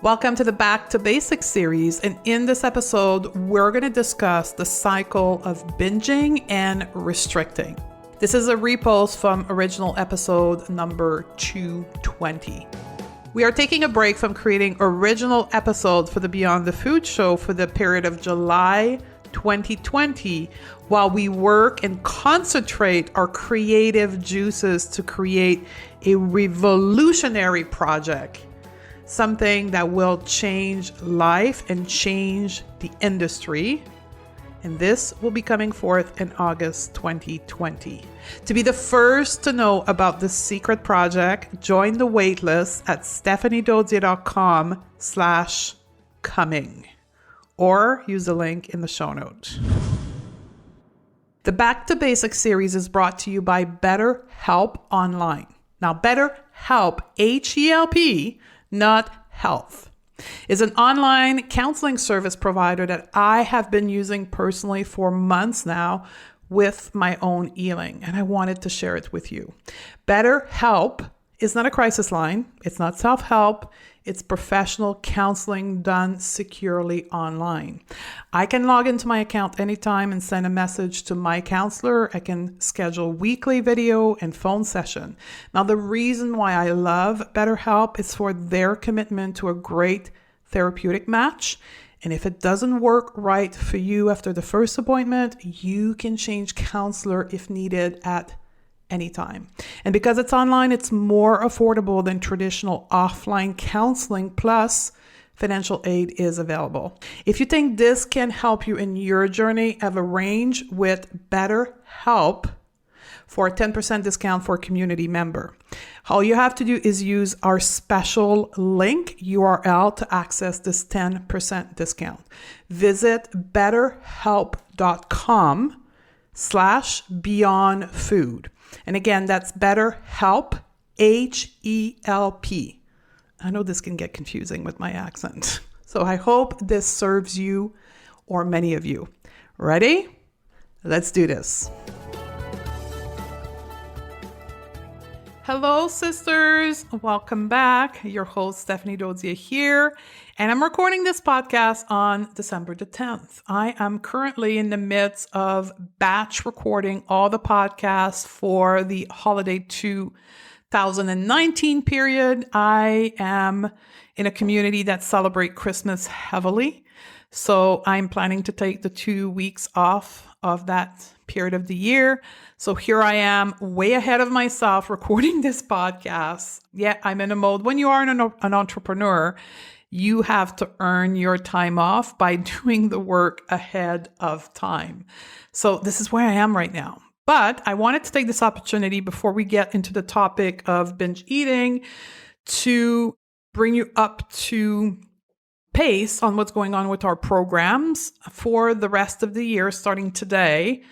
Welcome to the Back to Basics series, and in this episode, we're going to discuss the cycle of binging and restricting. This is a repost from original episode number 220. We are taking a break from creating original episodes for the Beyond the Food show for the period of July 2020, while we work and concentrate our creative juices to create a revolutionary project. Something that will change life and change the industry. And this will be coming forth in August 2020. To be the first to know about this secret project, join the waitlist at stephaniedozia.com/coming or use the link in the show notes. The Back to Basics series is brought to you by BetterHelp Online. Now, BetterHelp, H-E-L-P, not health, is an online counseling service provider that I have been using personally for months now with my own healing, and I wanted to share it with you. BetterHelp is not a crisis line. It's not self-help. It's professional counseling done securely online. I can log into my account anytime and send a message to my counselor. I can schedule weekly video and phone session. Now, the reason why I love BetterHelp is for their commitment to a great therapeutic match. And if it doesn't work right for you after the first appointment, you can change counselor if needed at anytime. And because it's online, it's more affordable than traditional offline counseling, plus financial aid is available. If you think this can help you in your journey, I've arranged with BetterHelp for a 10% discount for a community member. All you have to do is use our special link URL to access this 10% discount. Visit betterhelp.com/beyondfood. And again, that's BetterHelp, H-E-L-P. I know this can get confusing with my accent. So I hope this serves you or many of you. Ready? Let's do this. Hello, sisters. Welcome back. Your host, Stephanie Dozia here. And I'm recording this podcast on December the 10th. I am currently in the midst of batch recording all the podcasts for the holiday 2019 period. I am in a community that celebrates Christmas heavily. So I'm planning to take the 2 weeks off of that period of the year. So here I am, way ahead of myself, recording this podcast. Yeah, I'm in a mode. When you are an entrepreneur, you have to earn your time off by doing the work ahead of time. So this is where I am right now. But I wanted to take this opportunity before we get into the topic of binge eating to bring you up to pace on what's going on with our programs for the rest of the year, starting today.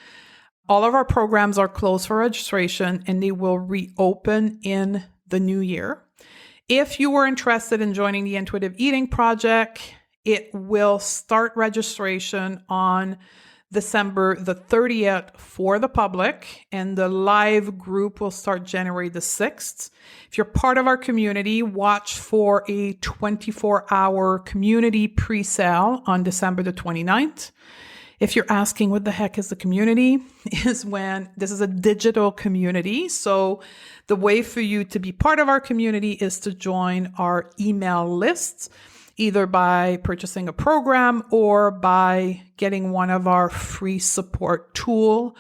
All of our programs are closed for registration and they will reopen in the new year. If you were interested in joining the Intuitive Eating Project, it will start registration on December the 30th for the public, and the live group will start January the 6th. If you're part of our community, watch for a 24-hour community pre-sale on December the 29th. If you're asking what the heck is the community, is when this is a digital community. So the way for you to be part of our community is to join our email lists, either by purchasing a program or by getting one of our free support tool.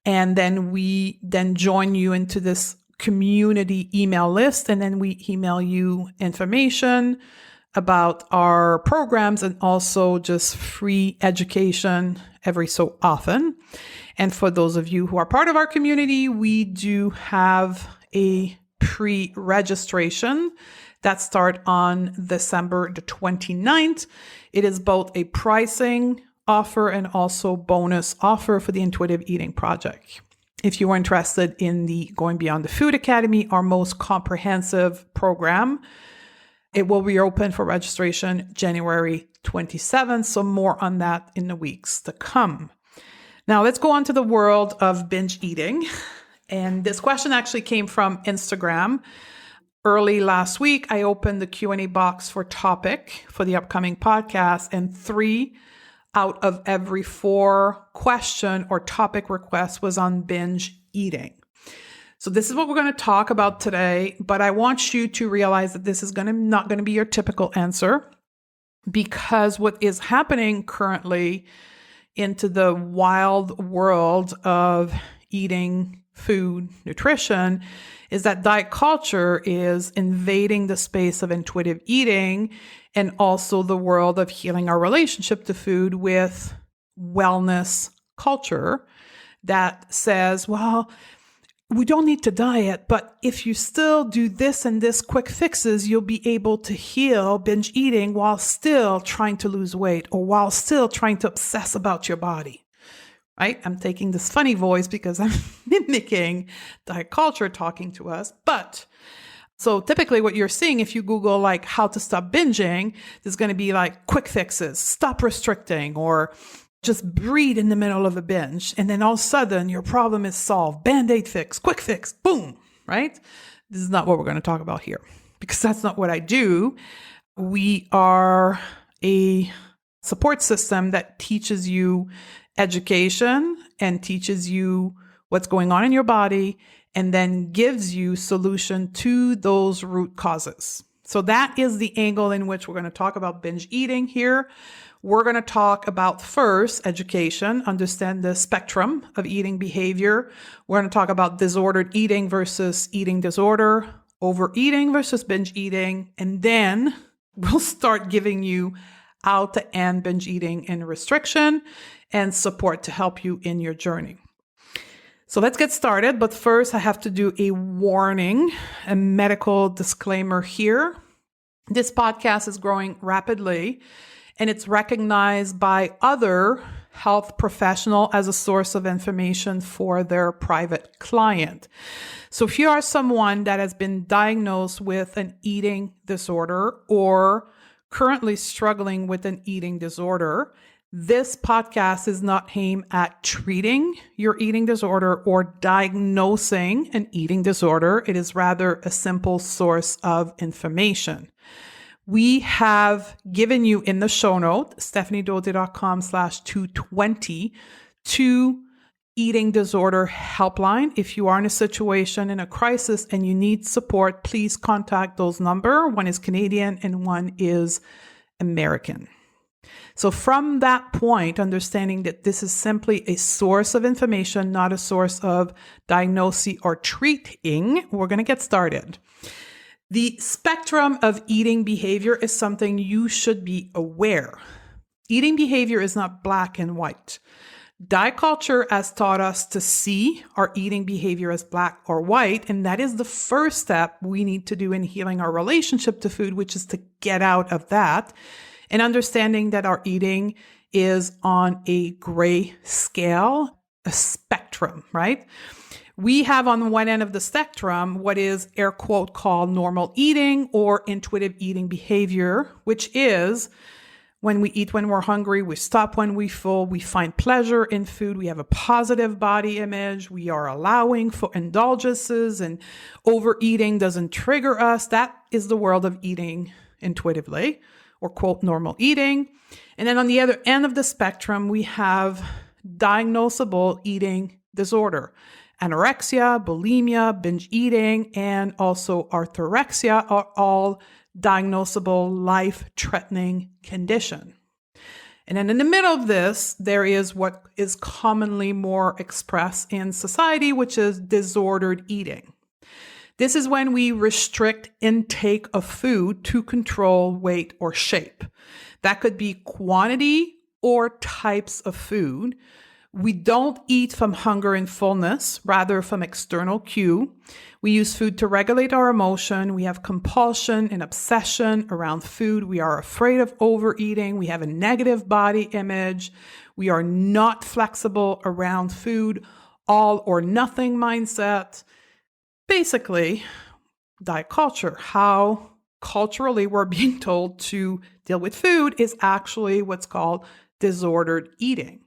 And then we join you into this community email list. And then we email you information about our programs and also just free education every so often. And for those of you who are part of our community, we do have a pre-registration that starts on December the 29th. It is both a pricing offer and also bonus offer for the Intuitive Eating Project. If you are interested in the Going Beyond the Food Academy, our most comprehensive program, it will reopen for registration January 27th. So more on that in the weeks to come. Now let's go on to the world of binge eating. And this question actually came from Instagram. early last week, I opened the Q&A box for topic for the upcoming podcast, and 3 out of every 4 question or topic requests was on binge eating. So this is what we're going to talk about today, but I want you to realize that this is not going to be your typical answer, because what is happening currently into the wild world of eating food, nutrition, is that diet culture is invading the space of intuitive eating and also the world of healing our relationship to food with wellness culture that says, well, we don't need to diet, but if you still do this and this quick fixes, you'll be able to heal binge eating while still trying to lose weight or while still trying to obsess about your body. Right? I'm taking this funny voice because I'm mimicking diet culture talking to us. But so typically what you're seeing, if you Google like how to stop binging, there's going to be like quick fixes, stop restricting, or just breathe in the middle of a binge. And then all of a sudden your problem is solved. Band-Aid fix, quick fix, boom, right? This is not what we're going to talk about here, because that's not what I do. We are a support system that teaches you education and teaches you what's going on in your body and then gives you solution to those root causes. So that is the angle in which we're going to talk about binge eating here. We're going to talk about first education, understand the spectrum of eating behavior. We're going to talk about disordered eating versus eating disorder, overeating versus binge eating, and then we'll start giving you how to end binge eating and restriction and support to help you in your journey. So let's get started. But first, I have to do a warning, a medical disclaimer here. This podcast is growing rapidly, and it's recognized by other health professionals as a source of information for their private client. So if you are someone that has been diagnosed with an eating disorder or currently struggling with an eating disorder, this podcast is not aimed at treating your eating disorder or diagnosing an eating disorder. It is rather a simple source of information. We have given you in the show note, stephaniedulce.com/220, 2 eating disorder helpline. If you are in a situation in a crisis and you need support, please contact those numbers. One is Canadian and one is American. So from that point, understanding that this is simply a source of information, not a source of diagnosis or treating, we're going to get started. The spectrum of eating behavior is something you should be aware. Eating behavior is not black and white. Diet culture has taught us to see our eating behavior as black or white, and that is the first step we need to do in healing our relationship to food, which is to get out of that and understanding that our eating is on a gray scale, a spectrum, right? We have on one end of the spectrum what is air quote called normal eating or intuitive eating behavior, which is when we eat when we're hungry, we stop when we're full, we find pleasure in food, we have a positive body image, we are allowing for indulgences, and overeating doesn't trigger us. That is the world of eating intuitively, or quote normal eating. And then on the other end of the spectrum, we have diagnosable eating disorder. Anorexia, bulimia, binge eating, and also orthorexia are all diagnosable life-threatening condition. And then in the middle of this, there is what is commonly more expressed in society, which is disordered eating. This is when we restrict intake of food to control weight or shape. That could be quantity or types of food. We don't eat from hunger and fullness, rather from external cue. We use food to regulate our emotion. We have compulsion and obsession around food. We are afraid of overeating. We have a negative body image. We are not flexible around food, all or nothing mindset. Basically, diet culture, how culturally we're being told to deal with food is actually what's called disordered eating.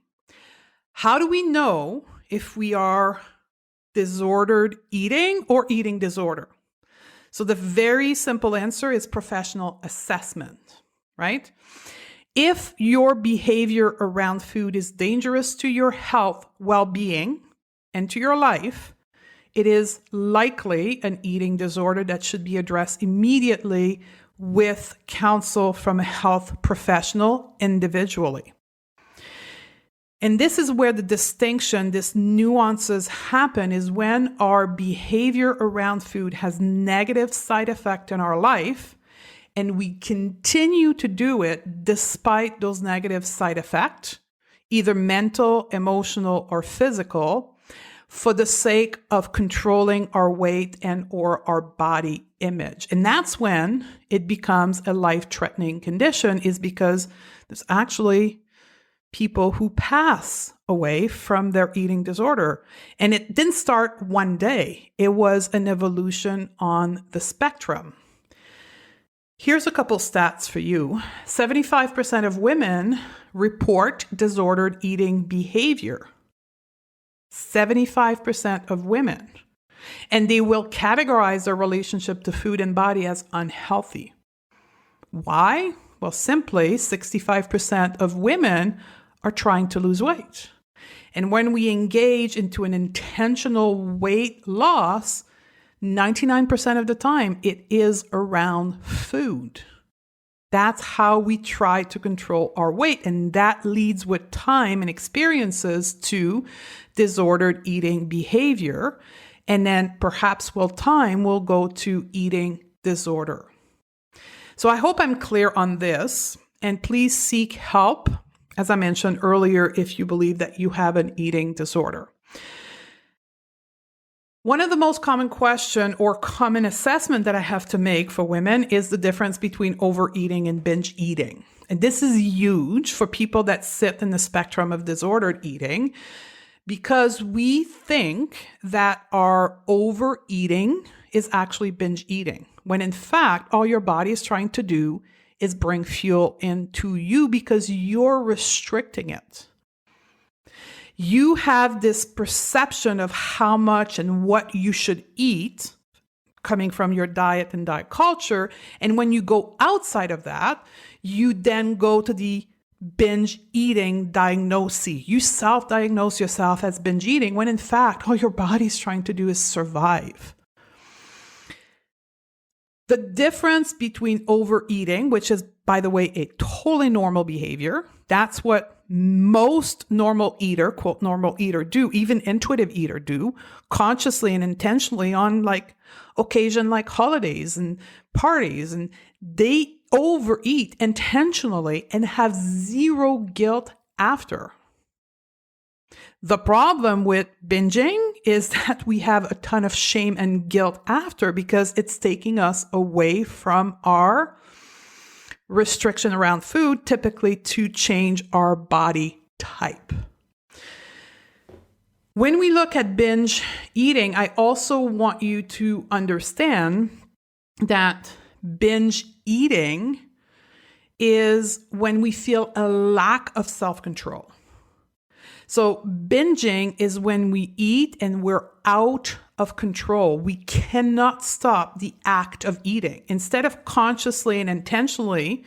How do we know if we are disordered eating or eating disorder? So the very simple answer is professional assessment, right? If your behavior around food is dangerous to your health, well-being, and to your life, it is likely an eating disorder that should be addressed immediately with counsel from a health professional individually. And this is where the distinction, this nuances happen, is when our behavior around food has negative side effect in our life, and we continue to do it despite those negative side effects, either mental, emotional, or physical, for the sake of controlling our weight and or our body image. And that's when it becomes a life-threatening condition, is because there's actually people who pass away from their eating disorder. And it didn't start one day. It was an evolution on the spectrum. Here's a couple stats for you. 75% of women report disordered eating behavior. 75% of women. And they will categorize their relationship to food and body as unhealthy. Why? Well, simply 65% of women are trying to lose weight. And when we engage into an intentional weight loss, 99% of the time, it is around food. That's how we try to control our weight. And that leads with time and experiences to disordered eating behavior. And then perhaps with time, we'll go to eating disorder. So I hope I'm clear on this. And please seek help, as I mentioned earlier, if you believe that you have an eating disorder. One of the most common question or common assessment that I have to make for women is the difference between overeating and binge eating. And this is huge for people that sit in the spectrum of disordered eating, because we think that our overeating is actually binge eating, when in fact, all your body is trying to do is bring fuel into you because you're restricting it. You have this perception of how much and what you should eat coming from your diet and diet culture. And when you go outside of that, you then go to the binge eating diagnosis. You self-diagnose yourself as binge eating when in fact, all your body's trying to do is survive. The difference between overeating, which is, by the way, a totally normal behavior, that's what most normal eater, quote, normal eater do, even intuitive eater do, consciously and intentionally on like occasion like holidays and parties. And they overeat intentionally and have zero guilt after. The problem with binging is that we have a ton of shame and guilt after, because it's taking us away from our restriction around food, typically to change our body type. When we look at binge eating, I also want you to understand that binge eating is when we feel a lack of self-control. So binging is when we eat and we're out of control. We cannot stop the act of eating. Instead of consciously and intentionally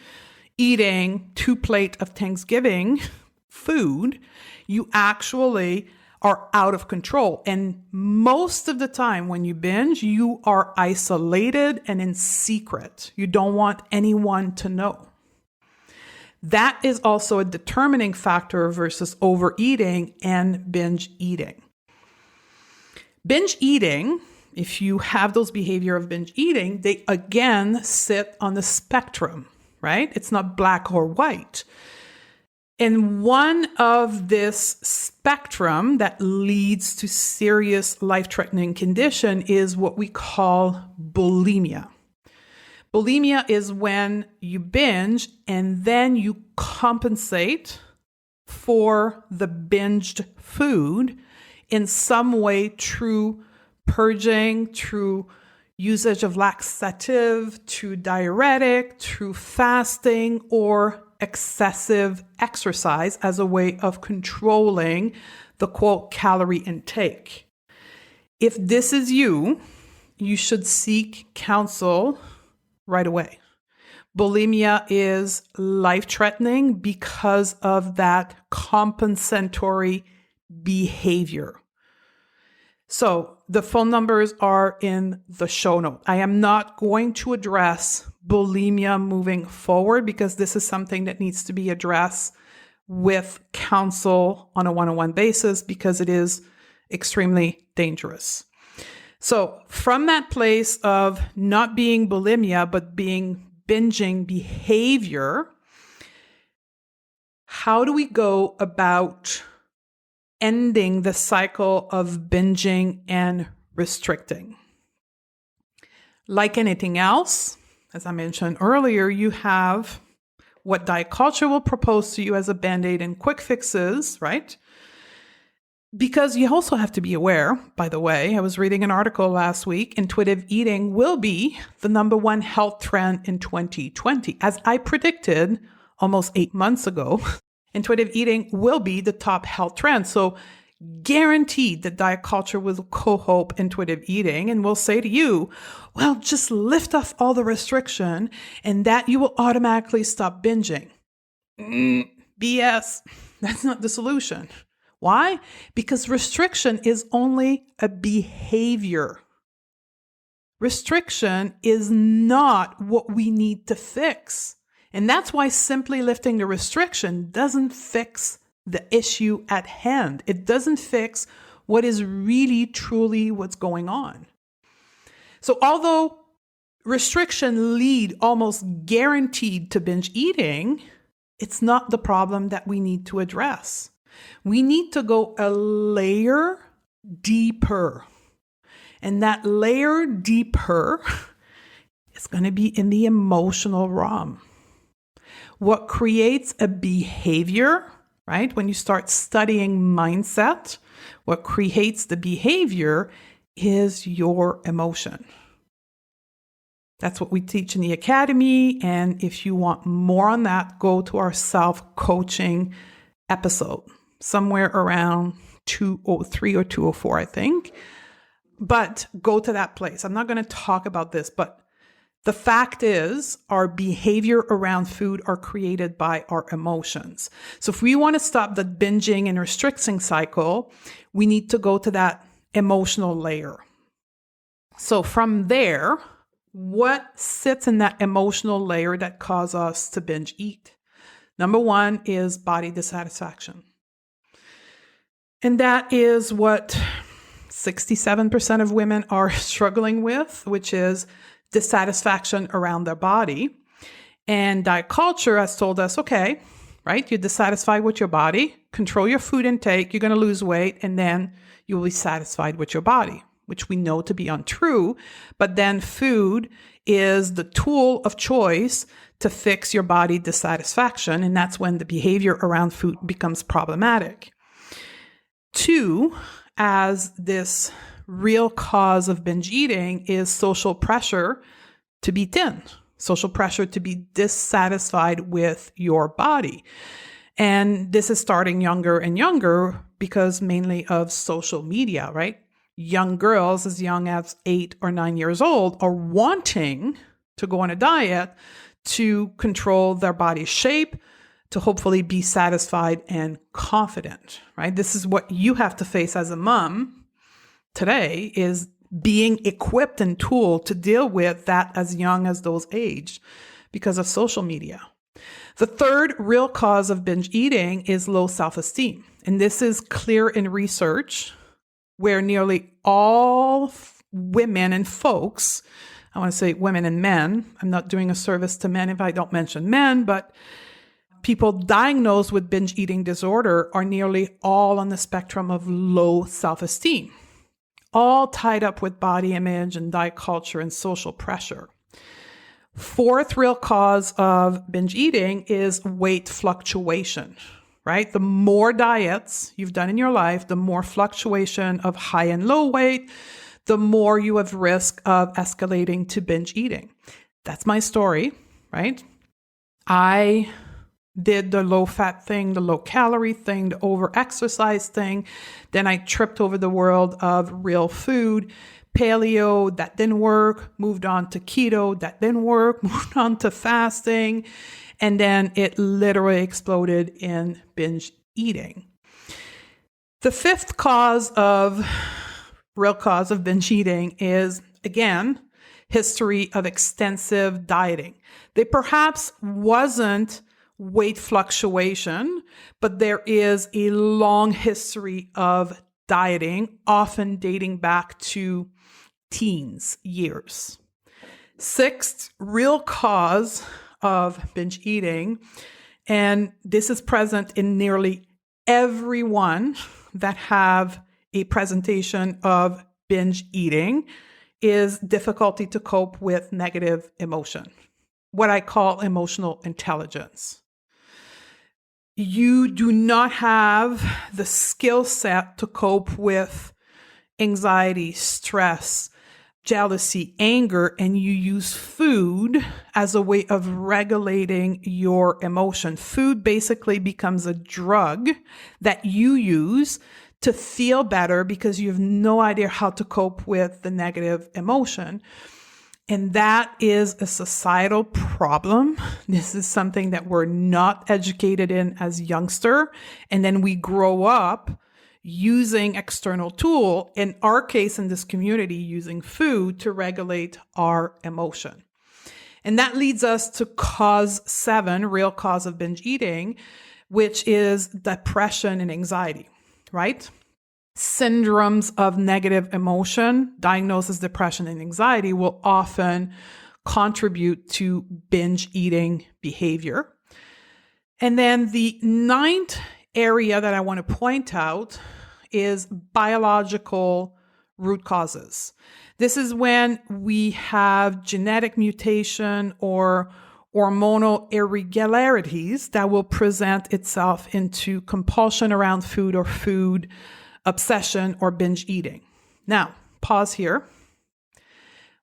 eating 2 plates of Thanksgiving food, you actually are out of control. And most of the time when you binge, you are isolated and in secret. You don't want anyone to know. That is also a determining factor versus overeating and binge eating. Binge eating, if you have those behavior of binge eating, they again sit on the spectrum, right? It's not black or white. And one of this spectrum that leads to serious life-threatening condition is what we call bulimia. Bulimia is when you binge and then you compensate for the binged food in some way through purging, through usage of laxative, through diuretic, through fasting, or excessive exercise as a way of controlling the quote calorie intake. If this is you, you should seek counsel right away. Bulimia is life-threatening because of that compensatory behavior. So the phone numbers are in the show note. I am not going to address bulimia moving forward because this is something that needs to be addressed with counsel on a one-on-one basis because it is extremely dangerous. So from that place of not being bulimia, but being binging behavior, how do we go about ending the cycle of binging and restricting? Like anything else, as I mentioned earlier, you have what diet culture will propose to you as a band-aid and quick fixes, right? Because you also have to be aware, by the way, I was reading an article last week, intuitive eating will be the number one health trend in 2020. As I predicted almost 8 months ago, intuitive eating will be the top health trend. So guaranteed that diet culture will co-hope intuitive eating and will say to you, well, just lift off all the restriction and that you will automatically stop binging. BS. That's not the solution. Why? Because restriction is only a behavior. Restriction is not what we need to fix. And that's why simply lifting the restriction doesn't fix the issue at hand. It doesn't fix what is really, truly what's going on. So although restriction lead almost guaranteed to binge eating, it's not the problem that we need to address. We need to go a layer deeper. And that layer deeper is going to be in the emotional realm. What creates a behavior, right? When you start studying mindset, what creates the behavior is your emotion. That's what we teach in the academy. And if you want more on that, go to our self-coaching episode, somewhere around 203 or 204, I think. But go to that place. I'm not going to talk about this, but the fact is our behavior around food are created by our emotions. So if we want to stop the binging and restricting cycle, we need to go to that emotional layer. So from there, what sits in that emotional layer that causes us to binge eat? Number one is body dissatisfaction. And that is what 67% of women are struggling with, which is dissatisfaction around their body. And diet culture has told us, okay, right, you're dissatisfied with your body, control your food intake, you're going to lose weight, and then you will be satisfied with your body, which we know to be untrue. But then food is the tool of choice to fix your body dissatisfaction. And that's when the behavior around food becomes problematic. Two, as this real cause of binge eating is social pressure to be thin, social pressure to be dissatisfied with your body. And this is starting younger and younger because mainly of social media, right? Young girls as young as 8 or 9 years old are wanting to go on a diet to control their body shape, to hopefully be satisfied and confident, right? This is what you have to face as a mom today, is being equipped and tooled to deal with that as young as those age because of social media. The third real cause of binge eating is low self-esteem. And this is clear in research where nearly all women and folks, I want to say women and men, I'm not doing a service to men if I don't mention men, but people diagnosed with binge eating disorder are nearly all on the spectrum of low self-esteem, all tied up with body image and diet culture and social pressure. Fourth real cause of binge eating is weight fluctuation, right? The more diets you've done in your life, the more fluctuation of high and low weight, the more you have risk of escalating to binge eating. That's my story, right? I did the low fat thing, the low calorie thing, the over exercise thing. Then I tripped over the world of real food, paleo, that didn't work, moved on to keto, that didn't work, moved on to fasting, and then it literally exploded in binge eating. The fifth real cause of binge eating is, again, history of extensive dieting. There perhaps wasn't weight fluctuation, but there is a long history of dieting, often dating back to teens years. Sixth real cause of binge eating, and this is present in nearly everyone that have a presentation of binge eating, is difficulty to cope with negative emotion, what I call emotional intelligence. You do not have the skill set to cope with anxiety, stress, jealousy, anger, and you use food as a way of regulating your emotion. Food basically becomes a drug that you use to feel better because you have no idea how to cope with the negative emotion. And that is a societal problem. This is something that we're not educated in as youngster. And then we grow up using external tool, in our case in this community, using food to regulate our emotion. And that leads us to cause 7, real cause of binge eating, which is depression and anxiety, right? Syndromes of negative emotion, diagnosed as depression and anxiety, will often contribute to binge eating behavior. And then the 9th area that I want to point out is biological root causes. This is when we have genetic mutation or hormonal irregularities that will present itself into compulsion around food or food obsession or binge eating. Now, pause here.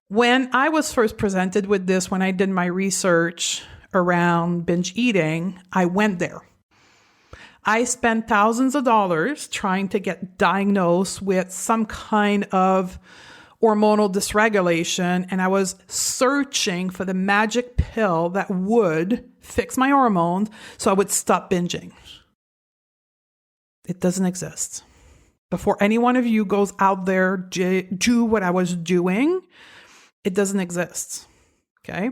When I was first presented with this, when I did my research around binge eating, I went there. I spent thousands of dollars trying to get diagnosed with some kind of hormonal dysregulation, and I was searching for the magic pill that would fix my hormones so I would stop binging. It doesn't exist. Before any one of you goes out there, do what I was doing, it doesn't exist, okay?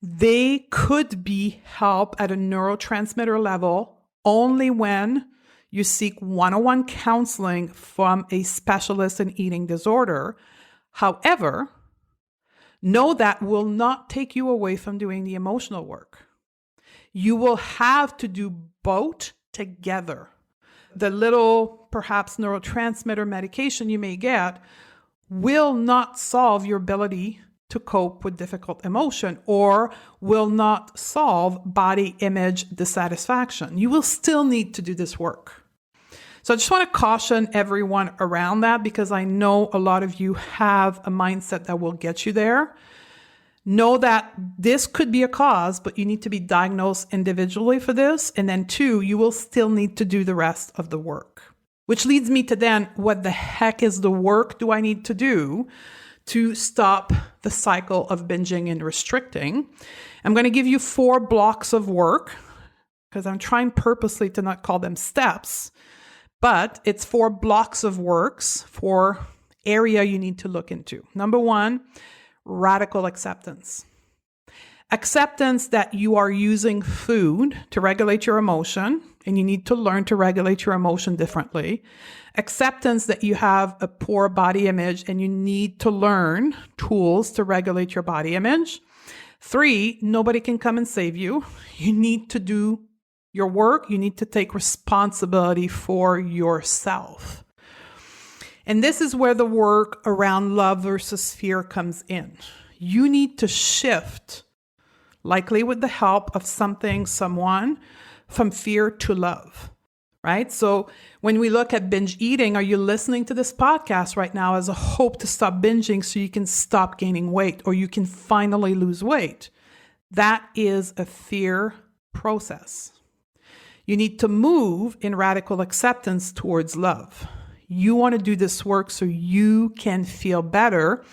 They could be help at a neurotransmitter level only when you seek one-on-one counseling from a specialist in eating disorder. However, know that will not take you away from doing the emotional work. You will have to do both together. The little, perhaps, neurotransmitter medication you may get will not solve your ability to cope with difficult emotion or will not solve body image dissatisfaction. You will still need to do this work. So I just want to caution everyone around that because I know a lot of you have a mindset that will get you there. Know that this could be a cause, but you need to be diagnosed individually for this. And then 2, you will still need to do the rest of the work. Which leads me to then, what the heck is the work do I need to do to stop the cycle of binging and restricting? I'm going to give you 4 blocks of work because I'm trying purposely to not call them steps, but it's 4 blocks of works for area you need to look into. Number 1, radical acceptance. Acceptance that you are using food to regulate your emotion, and you need to learn to regulate your emotion differently. Acceptance that you have a poor body image, and you need to learn tools to regulate your body image. 3, nobody can come and save you. You need to do your work. You need to take responsibility for yourself. And this is where the work around love versus fear comes in. You need to shift, likely with the help of someone, from fear to love, right? So when we look at binge eating, are you listening to this podcast right now as a hope to stop binging so you can stop gaining weight or you can finally lose weight? That is a fear process. You need to move in radical acceptance towards love. You want to do this work so you can feel better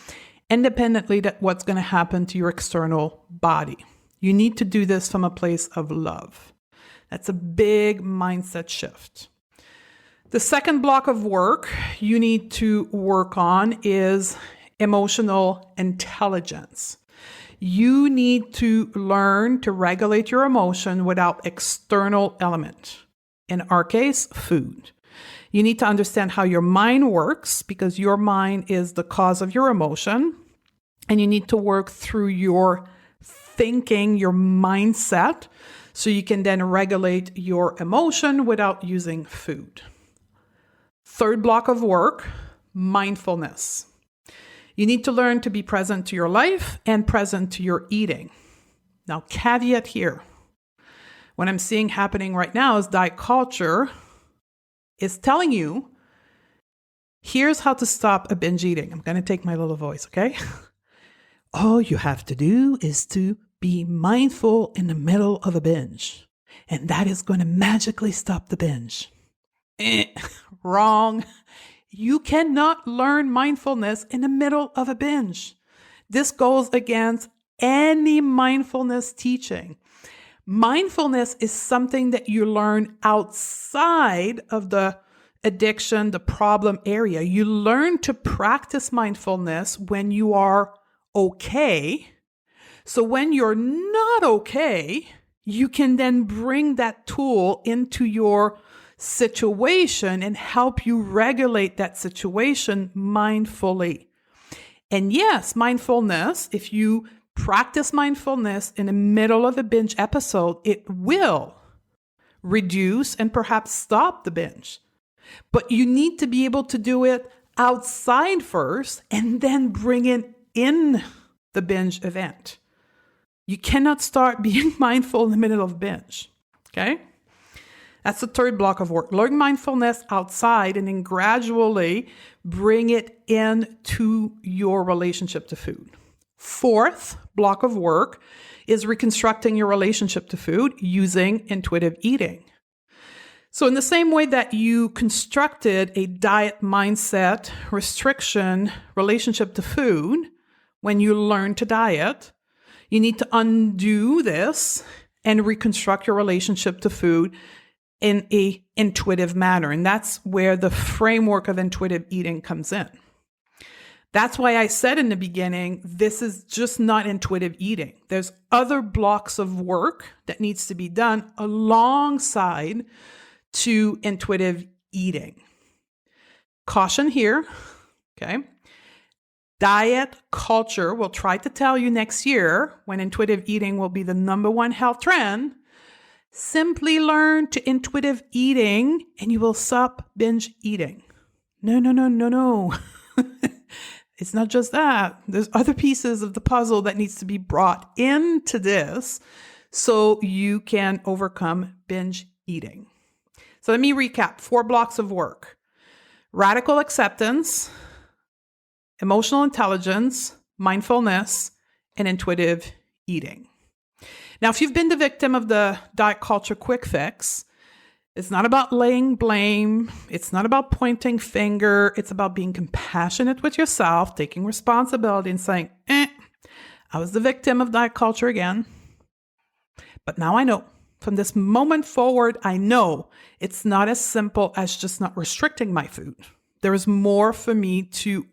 independently of what's going to happen to your external body. You need to do this from a place of love. That's a big mindset shift. The second block of work you need to work on is emotional intelligence. You need to learn to regulate your emotion without external element. In our case, food. You need to understand how your mind works because your mind is the cause of your emotion. And you need to work through your thinking, your mindset, so you can then regulate your emotion without using food. Third block of work, mindfulness. You need to learn to be present to your life and present to your eating. Now, caveat here. What I'm seeing happening right now is diet culture is telling you, here's how to stop a binge eating. I'm going to take my little voice, okay? All you have to do is to be mindful in the middle of a binge, and that is going to magically stop the binge. Wrong. You cannot learn mindfulness in the middle of a binge. This goes against any mindfulness teaching. Mindfulness is something that you learn outside of the addiction, the problem area. You learn to practice mindfulness when you are okay. So when you're not okay, you can then bring that tool into your situation and help you regulate that situation mindfully. And yes, mindfulness, if you practice mindfulness in the middle of a binge episode, it will reduce and perhaps stop the binge. But you need to be able to do it outside first and then bring it in the binge event. You cannot start being mindful in the middle of binge. Okay? That's the third block of work. Learn mindfulness outside and then gradually bring it into your relationship to food. Fourth block of work is reconstructing your relationship to food using intuitive eating. So in the same way that you constructed a diet mindset, restriction, relationship to food, when you learn to diet, you need to undo this and reconstruct your relationship to food in an intuitive manner. And that's where the framework of intuitive eating comes in. That's why I said in the beginning, this is just not intuitive eating. There's other blocks of work that needs to be done alongside to intuitive eating. Caution here, okay? Diet culture will try to tell you next year when intuitive eating will be the number one health trend. Simply learn to intuitive eating and you will stop binge eating. No. It's not just that. There's other pieces of the puzzle that needs to be brought into this so you can overcome binge eating. So let me recap 4 blocks of work. Radical acceptance, emotional intelligence, mindfulness, and intuitive eating. Now, if you've been the victim of the diet culture quick fix, it's not about laying blame. It's not about pointing finger. It's about being compassionate with yourself, taking responsibility and saying, I was the victim of diet culture again. But now I know. From this moment forward, I know it's not as simple as just not restricting my food. There is more for me to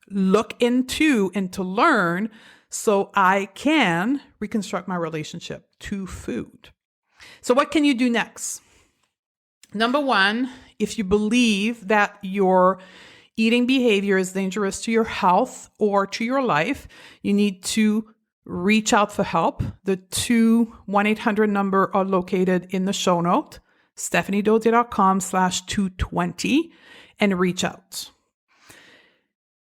look into and to learn so I can reconstruct my relationship to food. So what can you do next? Number 1, if you believe that your eating behavior is dangerous to your health or to your life, you need to reach out for help. The 2 1-800 number are located in the show note, stephaniedodier.com/220, and reach out.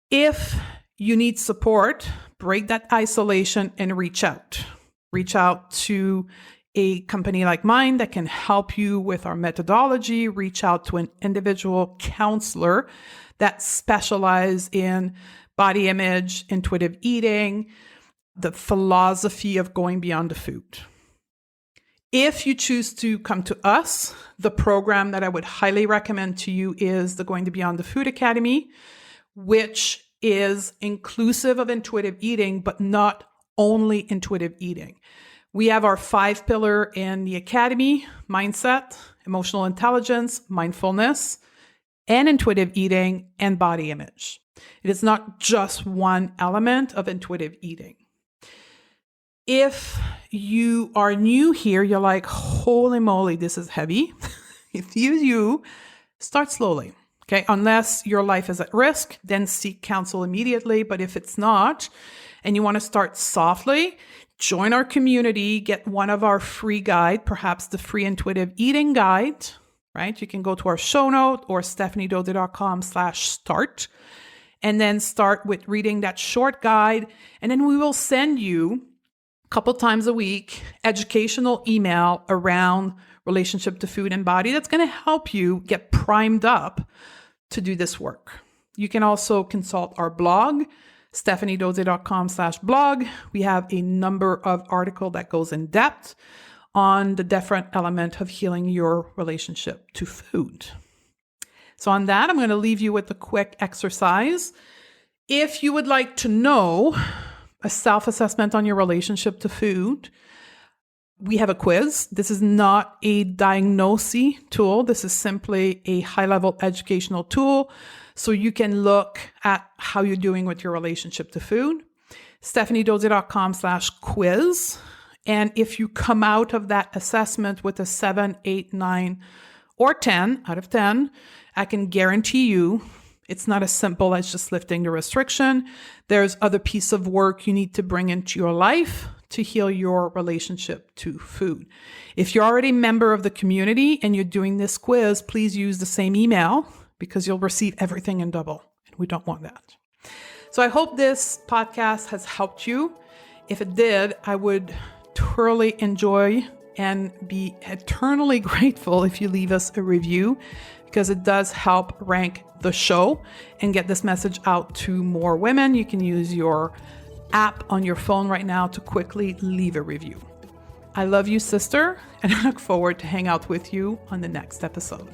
If you need support, break that isolation and reach out. Reach out to a company like mine that can help you with our methodology. Reach out to an individual counselor that specializes in body image, intuitive eating, the philosophy of going beyond the food. If you choose to come to us, the program that I would highly recommend to you is the Going to Beyond the Food Academy, which is inclusive of intuitive eating, but not only intuitive eating. We have our 5-pillar in the academy: mindset, emotional intelligence, mindfulness, and intuitive eating, and body image. It is not just one element of intuitive eating. If you are new here, you're like, holy moly, this is heavy. If you start slowly, okay? Unless your life is at risk, then seek counsel immediately. But if it's not, and you want to start softly, join our community, get one of our free guide, perhaps the free intuitive eating guide, right? You can go to our show note or stephaniedose.com/start, and then start with reading that short guide. And then we will send you couple times a week, educational email around relationship to food and body that's going to help you get primed up to do this work. You can also consult our blog, stephaniedose.com/blog. We have a number of articles that goes in depth on the different element of healing your relationship to food. So on that, I'm going to leave you with a quick exercise. If you would like to know a self-assessment on your relationship to food, we have a quiz. This is not a diagnostic tool. This is simply a high-level educational tool so you can look at how you're doing with your relationship to food. stephaniedose.com/quiz. And if you come out of that assessment with a 7, 8, 9, or 10 out of 10, I can guarantee you it's not as simple as just lifting the restriction. There's other piece of work you need to bring into your life to heal your relationship to food. If you're already a member of the community and you're doing this quiz, please use the same email because you'll receive everything in double, and we don't want that. So I hope this podcast has helped you. If it did, I would thoroughly enjoy and be eternally grateful if you leave us a review, because it does help rank the show and get this message out to more women. You can use your app on your phone right now to quickly leave a review. I love you, sister, and I look forward to hang out with you on the next episode.